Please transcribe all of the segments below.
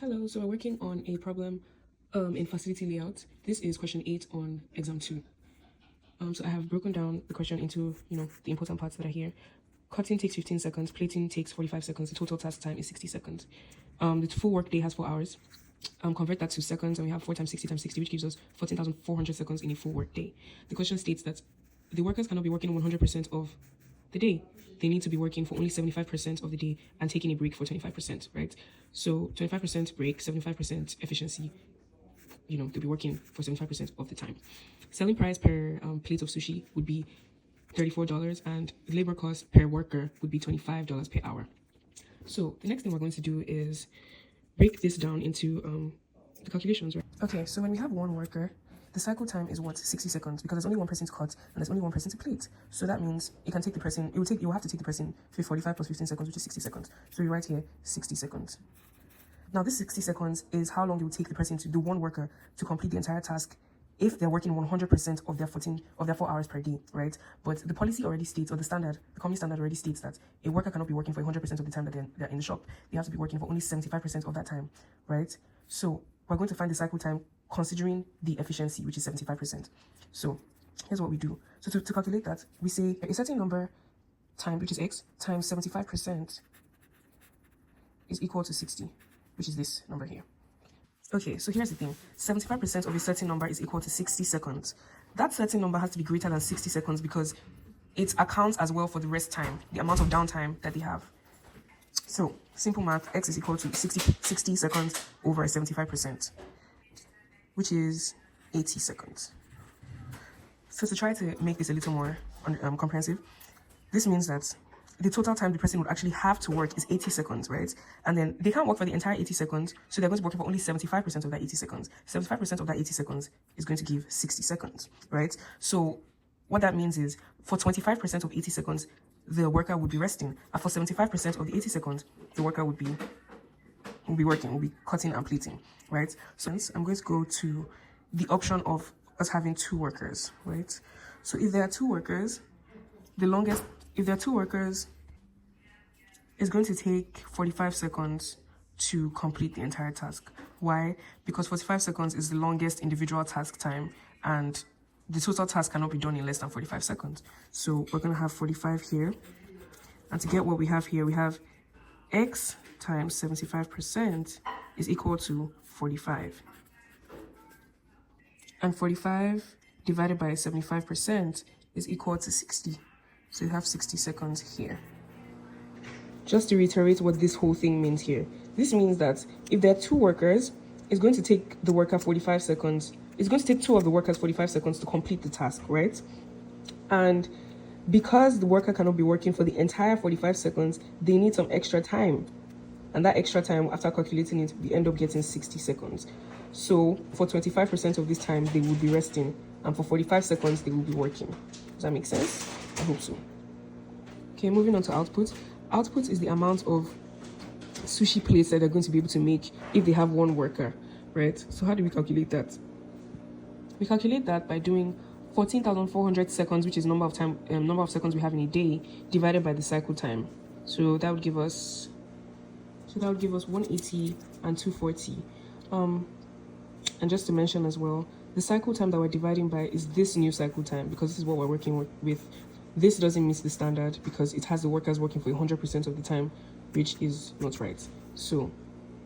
Hello, so we're working on a problem in facility layout. This is question 8 on exam 2. So I have broken down the question into, the important parts that are here. Cutting takes 15 seconds, plating takes 45 seconds, the total task time is 60 seconds. The full work day has 4 hours. Convert that to seconds, and we have 4 times 60 times 60, which gives us 14,400 seconds in a full work day. The question states that the workers cannot be working 100% of the day. They need to be working for only 75% of the day and taking a break for 25%, right? So 25% break, 75% efficiency, they'll be working for 75% of the time. Selling price per plate of sushi would be $34, and labor cost per worker would be $25 per hour. So the next thing we're going to do is break this down into the calculations, right? Okay, so when we have one worker, the cycle time is 60 seconds, because there's only one person to cut and there's only one person to plate. So that means you can take the person, you will have to take the person for 45 plus 15 seconds, which is 60 seconds. So we write here 60 seconds. Now this 60 seconds is how long it will take the person to do one worker to complete the entire task if they're working 100% of their 4 hours per day, right? But the policy already states, or the company standard already states that a worker cannot be working for 100% of the time that they're in the shop. They have to be working for only 75% of that time, right? So we're going to find the cycle time considering the efficiency, which is 75%. So here's what we do. So to calculate that, we say a certain number times, which is x, times 75% is equal to 60, which is this number here. Okay, so here's the thing. 75% of a certain number is equal to 60 seconds. That certain number has to be greater than 60 seconds because it accounts as well for the rest time, the amount of downtime that they have. So simple math, x is equal to 60 seconds over 75%, which is 80 seconds. So to try to make this a little more comprehensive, this means that the total time the person would actually have to work is 80 seconds, right? And then they can't work for the entire 80 seconds, so they're going to work for only 75% of that 80 seconds. 75% of that 80 seconds is going to give 60 seconds, right? So what that means is for 25% of 80 seconds, the worker would be resting. And for 75% of the 80 seconds, the worker would be working, will be cutting and plating, right? So I'm going to go to the option of us having 2 workers, right? So if there are 2 workers, it's going to take 45 seconds to complete the entire task. Why? Because 45 seconds is the longest individual task time, and the total task cannot be done in less than 45 seconds. So we're going to have 45 here. And to get what we have here, we have x times 75% is equal to 45. And 45 divided by 75% is equal to 60. So you have 60 seconds here. Just to reiterate what this whole thing means here. This means that if there are 2 workers, it's going to take the worker 45 seconds. It's going to take 2 of the workers 45 seconds to complete the task, right? And because the worker cannot be working for the entire 45 seconds, they need some extra time. And that extra time, after calculating it, we end up getting 60 seconds. So for 25% of this time, they will be resting. And for 45 seconds, they will be working. Does that make sense? I hope so. Okay, moving on to output. Output is the amount of sushi plates that they're going to be able to make if they have 1 worker, right? So how do we calculate that? We calculate that by doing 14,400 seconds, which is number of seconds we have in a day, divided by the cycle time. So that would give us 180 and 240. And just to mention as well, the cycle time that we're dividing by is this new cycle time, because this is what we're working with. This doesn't meet the standard because it has the workers working for 100% of the time, which is not right. So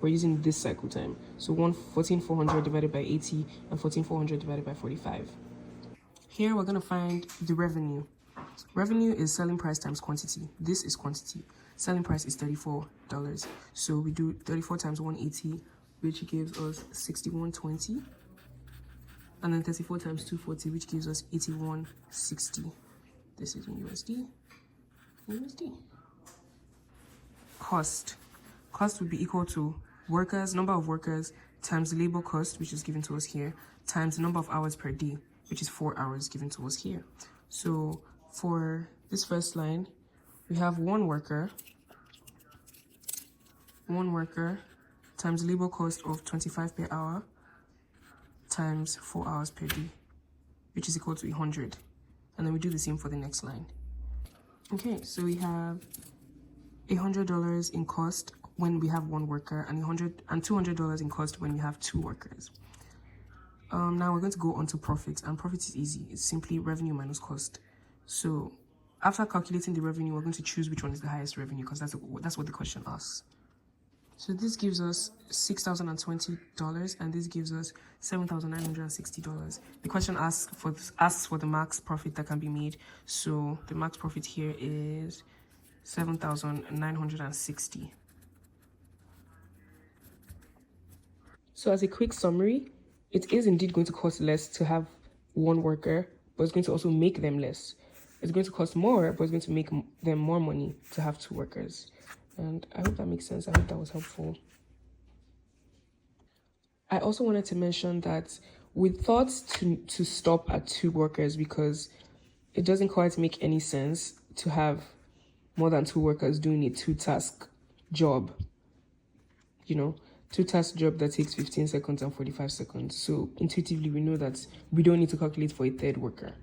we're using this cycle time. So 14,400 divided by 80 and 14,400 divided by 45. Here we're going to find the revenue. Revenue is selling price times quantity. This is quantity. Selling price is $34. So we do 34 times 180, which gives us 6120. And then 34 times 240, which gives us 8160. This is in USD. Cost would be equal to number of workers times the labor cost, which is given to us here, times the number of hours per day, which is 4 hours given to us here. So for this first line, we have 1 worker times labor cost of 25 per hour times 4 hours per day, which is equal to 100. And then we do the same for the next line. Okay, so we have $100 in cost when we have one worker, and $200 in cost when you have two workers. Now we're going to go on to profit, and profit is easy. It's simply revenue minus cost. So after calculating the revenue, we're going to choose which one is the highest revenue, because that's what the question asks. So this gives us $6,020, and this gives us $7,960. The question asks for the max profit that can be made. So the max profit here is $7,960. So as a quick summary, it is indeed going to cost less to have one worker, but it's going to also make them less. It's going to cost more, but it's going to make them more money to have two workers. And I hope that makes sense. I hope that was helpful. I also wanted to mention that we thought to stop at two workers because it doesn't quite make any sense to have more than two workers doing a two-task job. Two-task job that takes 15 seconds and 45 seconds. So intuitively, we know that we don't need to calculate for a third worker.